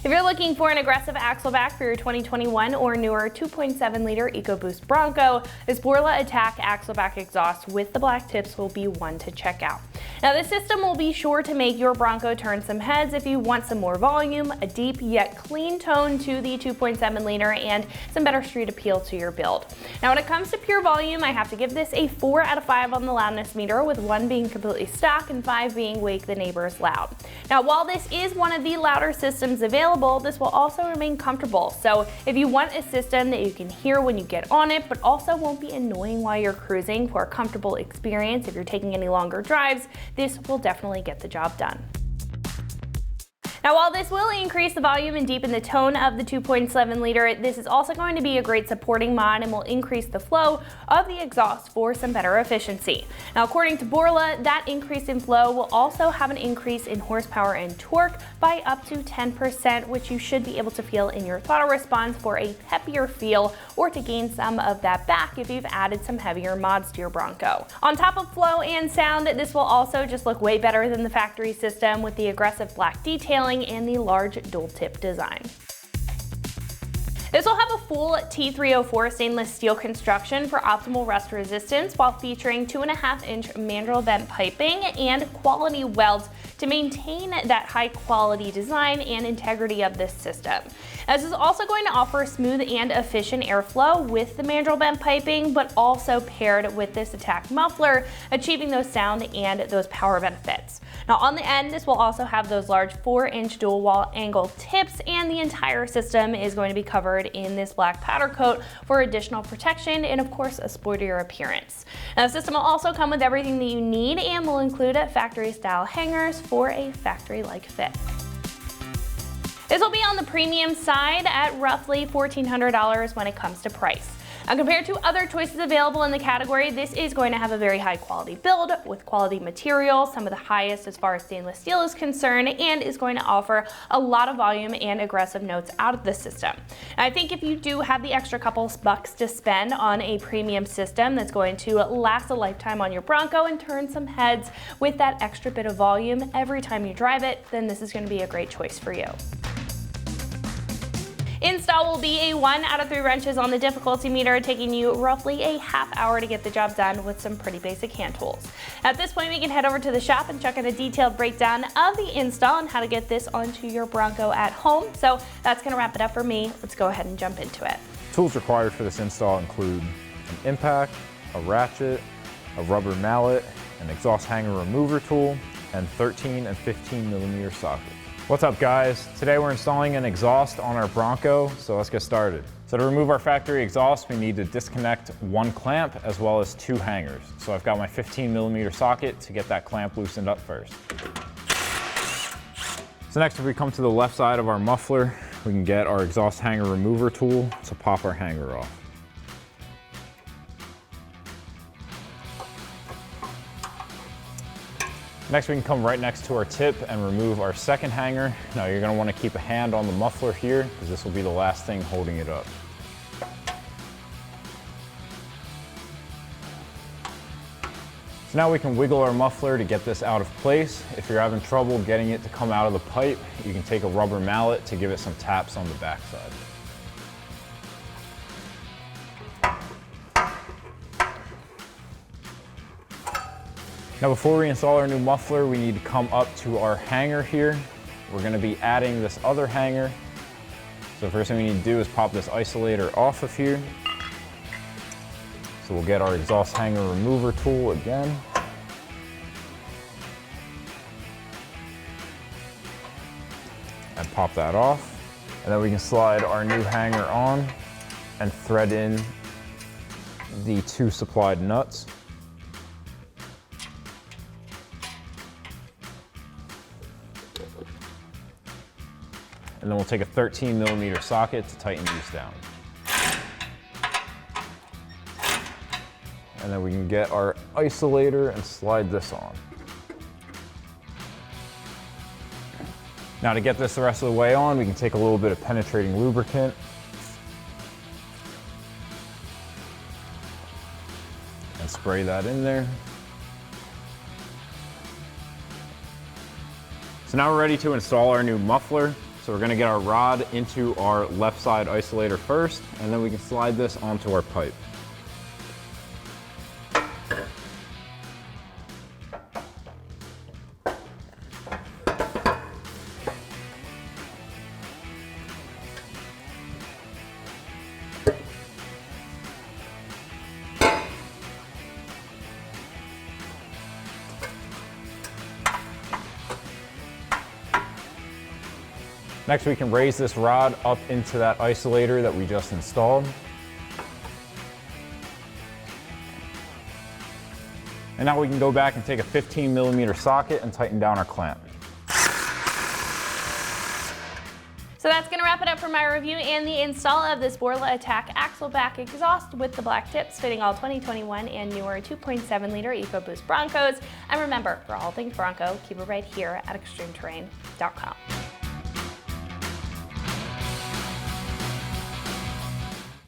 If you're looking for an aggressive axle back for your 2021 or newer 2.7-liter EcoBoost Bronco, this Borla Attack axleback exhaust with the black tips will be one to check out. Now, this system will be sure to make your Bronco turn some heads if you want some more volume, a deep yet clean tone to the 2.7-liter, and some better street appeal to your build. Now, when it comes to pure volume, I have to give this a 4 out of 5 on the loudness meter, with 1 being completely stock and 5 being wake the neighbors loud. Now, while this is one of the louder systems available, this will also remain comfortable. So if you want a system that you can hear when you get on it, but also won't be annoying while you're cruising for a comfortable experience if you're taking any longer drives, this will definitely get the job done. Now, while this will increase the volume and deepen the tone of the 2.7-liter, this is also going to be a great supporting mod and will increase the flow of the exhaust for some better efficiency. Now, according to Borla, that increase in flow will also have an increase in horsepower and torque by up to 10%, which you should be able to feel in your throttle response for a peppier feel, or to gain some of that back if you've added some heavier mods to your Bronco. On top of flow and sound, this will also just look way better than the factory system with the aggressive black detailing and the large dual tip design. This will have a full T304 stainless steel construction for optimal rust resistance, while featuring 2.5-inch mandrel vent piping and quality welds to maintain that high quality design and integrity of this system. This is also going to offer smooth and efficient airflow with the mandrel vent piping, but also paired with this Attack muffler, achieving those sound and those power benefits. Now, on the end, this will also have those large 4-inch dual wall angle tips, and the entire system is going to be covered in this black powder coat for additional protection and, of course, a sportier appearance. Now, the system will also come with everything that you need and will include factory style hangers for a factory-like fit. This will be on the premium side at roughly $1,400 when it comes to price. Now, compared to other choices available in the category, this is going to have a very high quality build with quality materials, some of the highest as far as stainless steel is concerned, and is going to offer a lot of volume and aggressive notes out of the system. And I think if you do have the extra couple bucks to spend on a premium system that's going to last a lifetime on your Bronco and turn some heads with that extra bit of volume every time you drive it, then this is going to be a great choice for you. Install will be a 1 out of 3 wrenches on the difficulty meter, taking you roughly a half hour to get the job done with some pretty basic hand tools. At this point, we can head over to the shop and check out a detailed breakdown of the install and how to get this onto your Bronco at home. So that's going to wrap it up for me. Let's go ahead and jump into it. Tools required for this install include an impact, a ratchet, a rubber mallet, an exhaust hanger remover tool, and 13 and 15 millimeter sockets. What's up, guys? Today we're installing an exhaust on our Bronco, so let's get started. So to remove our factory exhaust, we need to disconnect 1 clamp as well as 2 hangers. So I've got my 15 millimeter socket to get that clamp loosened up first. So next, if we come to the left side of our muffler, we can get our exhaust hanger remover tool to pop our hanger off. Next, we can come right next to our tip and remove our second hanger. Now, you're going to want to keep a hand on the muffler here because this will be the last thing holding it up. So now we can wiggle our muffler to get this out of place. If you're having trouble getting it to come out of the pipe, you can take a rubber mallet to give it some taps on the backside. Now, before we install our new muffler, we need to come up to our hanger here. We're going to be adding this other hanger. So first thing we need to do is pop this isolator off of here. So we'll get our exhaust hanger remover tool again. And pop that off. And then we can slide our new hanger on and thread in the 2 supplied nuts. And then we'll take a 13 millimeter socket to tighten these down. And then we can get our isolator and slide this on. Now, to get this the rest of the way on, we can take a little bit of penetrating lubricant. And spray that in there. So now we're ready to install our new muffler. So we're gonna get our rod into our left side isolator first, and then we can slide this onto our pipe. Next, we can raise this rod up into that isolator that we just installed. And now we can go back and take a 15mm socket and tighten down our clamp. So that's going to wrap it up for my review and the install of this Borla Attack Axleback exhaust with the black tips, fitting all 2021 and newer 2.7-liter EcoBoost Broncos. And remember, for all things Bronco, keep it right here at ExtremeTerrain.com.